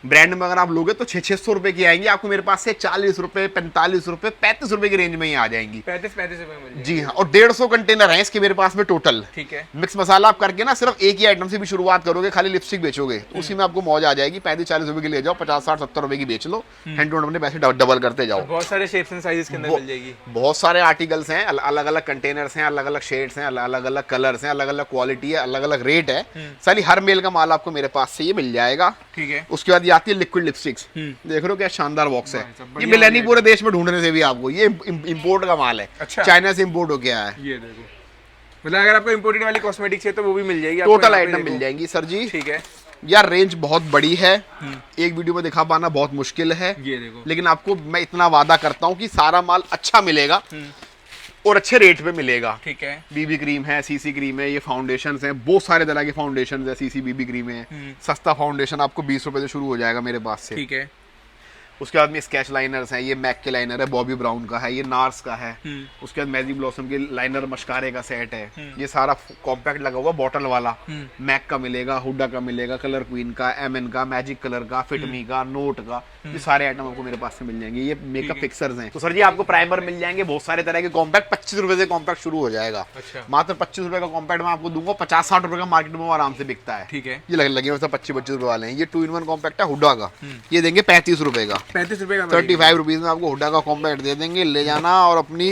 ब्रांड में अगर आप लोगे तो 600 रुपए की आएंगी, आपको मेरे पास से 40 रुपए, 45 रुपए, 35 रुपए की रेंज में ही आ जाएंगी। 35 रुपए मिल जाएगी। जी हाँ, और 150 कंटेनर है इसके मेरे पास में टोटल। ठीक है। मिक्स मसाला आप करके ना सिर्फ एक ही आइटम से भी शुरुआत करोगे, खाली लिपस्टिक बेचोगे तो उसी में आपको मौज आ जाएगी। 35-40 रुपए की ले जाओ, 50-60-70 रुपए की बेच लो, हैंड टू हैंड अपने पैसे डबल करते जाओ। बहुत सारे शेप्स एंड साइजेस के अंदर मिल जाएगी। बहुत सारे आर्टिकल्स हैं, अलग अलग कंटेनर्स हैं, अलग अलग शेड्स हैं, अलग अलग कलर्स हैं, अलग अलग क्वालिटी है, अलग अलग रेट है। साली हर मेल का माल आपको मेरे पास से ये मिल जाएगा। ठीक है। उसके बाद ये आती है लिक्विड लिपस्टिक्स। देख रहे हो क्या शानदार बॉक्स है, ये मिला नहीं पूरे देश में ढूंढने से भी आपको, ये इंपोर्ट का माल है। अच्छा। चाइना से इंपोर्ट हो गया है। ये देखो, मतलब अगर आपको इंपोर्टेड वाली कॉस्मेटिक्स है तो वो भी मिल जाएगी, टोटल आइटम मिल जाएंगी सर जी। ठीक है यार, रेंज बहुत बड़ी है, एक वीडियो में दिखा पाना बहुत मुश्किल है। ये देखो, लेकिन आपको मैं इतना वादा करता हूँ कि सारा माल अच्छा मिलेगा और अच्छे रेट पे मिलेगा। ठीक है। बीबी क्रीम है, सीसी क्रीम है, ये फाउंडेशंस हैं, बहुत सारे तरह के फाउंडेशंस है, सीसी बीबी क्रीम है। सस्ता फाउंडेशन आपको 20 रुपए से शुरू हो जाएगा मेरे पास से। ठीक है। उसके बाद में स्केच लाइनर्स हैं, ये मैक के लाइनर है, बॉबी ब्राउन का है, ये नार्स का है। उसके बाद मैजिक ब्लॉसम के लाइनर मस्कारे का सेट है। ये सारा कॉम्पैक्ट लगा हुआ बॉटल वाला, मैक का मिलेगा, हुडा का मिलेगा, कलर क्वीन का, एमएन का, मैजिक कलर का, फिटमी का, नोट का, ये सारे आइटम आपको मेरे पास से मिल जाएंगे। ये मेकअप फिक्सर्स हैं। तो सर जी आपको प्राइमर मिल जाएंगे, बहुत सारे तरह के कॉम्पैक्ट। 25 रुपए से कॉम्पैक्ट शुरू हो जाएगा। अच्छा। मात्र 25 रुपए का कॉम्पैक्ट मैं आपको दूंगा, 50-60 रुपए का मार्केट में आराम से बिकता है। ठीक है। ये लगे हुए 25-25 रुपए वाले हैं। ये 2-in-1 कॉम्पैक्ट है हुडा का, ये देंगे 35 रुपए का। 35 रुपए का, 35 रुपीज में आपको हुडा का कॉम्पैक्ट दे देंगे, ले जाना और अपनी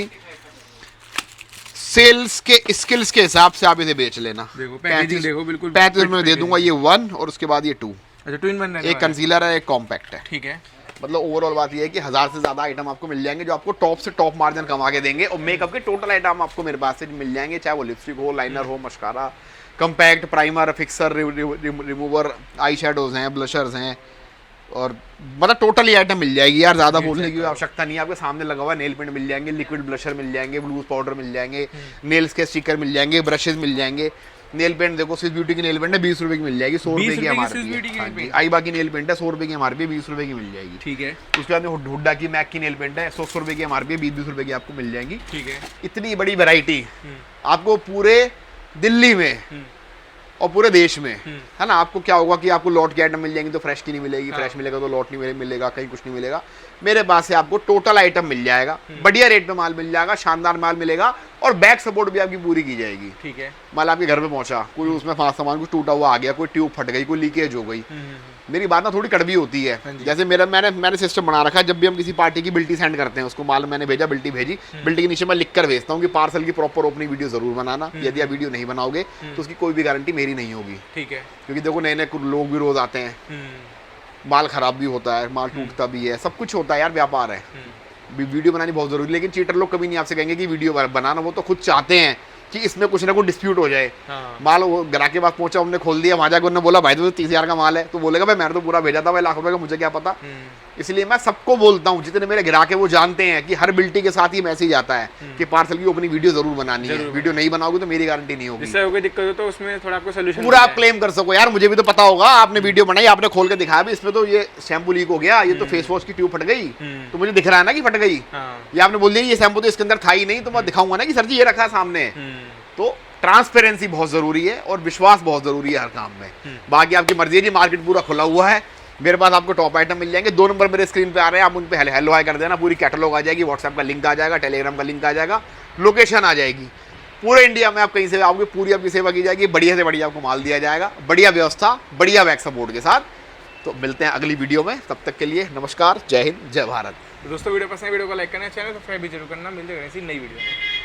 सेल्स के स्किल्स के हिसाब से आप इसे बेच लेना। देखो पैकेजिंग देखो, बिल्कुल 35 रुपए में दे दूंगा ये 1 और उसके बाद ये 2। अच्छा, 2-in-1 एक कंसीलर है, एक कॉम्पैक्ट है। ठीक है। मतलब ओवरऑल बात ये है कि 1000 से ज्यादा आइटम आपको मिल जाएंगे जो आपको टॉप से टॉप मार्जिन कमा के देंगे। और मेकअप के टोटल आइटम आपको मेरे पास से मिल जाएंगे, चाहे वो लिपस्टिक हो, लाइनर हो, mascara, compact, primer, fixer, remover, eye shadows हैं, ब्लशर्स हैं, और मतलब टोटली आइटम मिल जाएगी यार। ज्यादा बोलने की आवश्यकता नहीं है, आपके सामने लगा हुआ नेल पेंट मिल जाएंगे, लिक्विड ब्लशर मिल जाएंगे, ब्लूज पाउडर मिल जाएंगे, नेल्स के स्टिकर मिल जाएंगे, ब्रशेज मिल जाएंगे। नेल पेंट देखो, स्विस ब्यूटी की नेल पेंट है, 20 रुपए की मिल जाएगी, 100 रुपए की एमआरपी है। आई बाकी नेल पेंट है, 100 रुपए की एमआरपी, 20 रुपए की मिल जाएगी। ठीक है। उसके बाद में हुड्डा की मैक की नेल पेंट है, 100 रुपए की एमआरपी, 20 रुपए की आपको मिल जाएंगी। ठीक है। इतनी बड़ी वैरायटी आपको पूरे दिल्ली में और पूरे देश में, है ना। आपको क्या होगा कि आपको लॉट की आइटम मिल जाएंगी तो फ्रेश की नहीं मिलेगी, फ्रेश मिलेगा तो लॉट नहीं मिलेगा, कहीं कुछ नहीं मिलेगा। मेरे पास से आपको टोटल आइटम मिल जाएगा, बढ़िया रेट पे माल मिल जाएगा, शानदार माल मिलेगा और बैक सपोर्ट भी आपकी पूरी की जाएगी। ठीक है। माल आपके घर पे पहुंचा, कोई उसमें सामान कुछ टूटा हुआ आ गया, कोई ट्यूब फट गई, कोई लीकेज हो गई, मेरी बात ना थोड़ी कड़वी होती है। जैसे मैंने सिस्टम बना रखा है, जब भी हम किसी पार्टी की बिल्टी सेंड करते हैं, उसको माल मैंने भेजा, बिल्टी भेजी, बिल्टी के नीचे मैं लिख कर भेजता हूँ कि पार्सल की प्रॉपर ओपनिंग वीडियो जरूर बनाना। यदि आप वीडियो नहीं बनाओगे तो उसकी कोई भी गारंटी मेरी नहीं होगी। ठीक है। क्योंकि देखो नए नए लोग भी रोज आते हैं, माल खराब भी होता है, माल टूटता भी है, सब कुछ होता है यार, व्यापार है। वीडियो बनानी बहुत जरूरी है, लेकिन चीटर लोग कभी नहीं आपसे कहेंगे कि वीडियो बनाना, वो तो खुद चाहते हैं कि इसमें कुछ ना कुछ डिस्प्यूट हो जाए। माल वो ग्राहक के पास पहुंचा, हमने खोल दिया, वहां जाकर उन्होंने बोला भाई तो 30,000 का माल है, तो बोलेगा भाई मैंने तो पूरा भेजा था भाई, लाख रुपए का, मुझे क्या पता। इसलिए मैं सबको बोलता हूँ, जितने मेरे ग्राहक है वो जानते हैं कि हर बिल्टी के साथ ही मैसेज आता है कि पार्सल की ओपनिंग वीडियो जरूर बनानी है। वीडियो नहीं बनाओगे तो मेरी गारंटी नहीं होगी। जिससे कोई दिक्कत हो तो उसमें थोड़ा आपको सॉल्यूशन पूरा आप क्लेम कर सको। यार मुझे भी तो पता होगा, आपने वीडियो बनाई, आपने खोल के दिखाया भी, इसमें तो ये शैम्पू लीक हो गया, ये तो फेस वॉश की ट्यूब फट गई, तो मुझे दिख रहा है ना कि फट गई। ये आपने बोल दिया ये शैम्पू तो इसके अंदर था ही नहीं, तो मैं दिखाऊंगा ना कि सर जी ये रखा है सामने। तो ट्रांसपेरेंसी बहुत जरूरी है और विश्वास बहुत जरूरी है हर काम में। बाकी आपकी मर्जी है जी, मार्केट पूरा खुला हुआ है, मेरे पास आपको टॉप आइटम मिल जाएंगे। 2 नंबर मेरे स्क्रीन पे आ रहे हैं, आप उन पे हेलो हाय कर देना, पूरी कैटलॉग आ जाएगी, व्हाट्सएप का लिंक आ जाएगा, टेलीग्राम का लिंक आ जाएगा, लोकेशन आ जाएगी। पूरे इंडिया में आप कहीं से आओगे, पूरी आपकी सेवा की जाएगी, बढ़िया से बढ़िया आपको माल दिया जाएगा, बढ़िया व्यवस्था, बढ़िया बैक सपोर्ट के साथ। तो मिलते हैं अगली वीडियो में, तब तक के लिए नमस्कार, जय हिंद, जय भारत। दोस्तों वीडियो पसंद है, वीडियो को लाइक करना, चैनल सब्सक्राइब भी जरूर करना। मिलते हैं ऐसी नई वीडियो।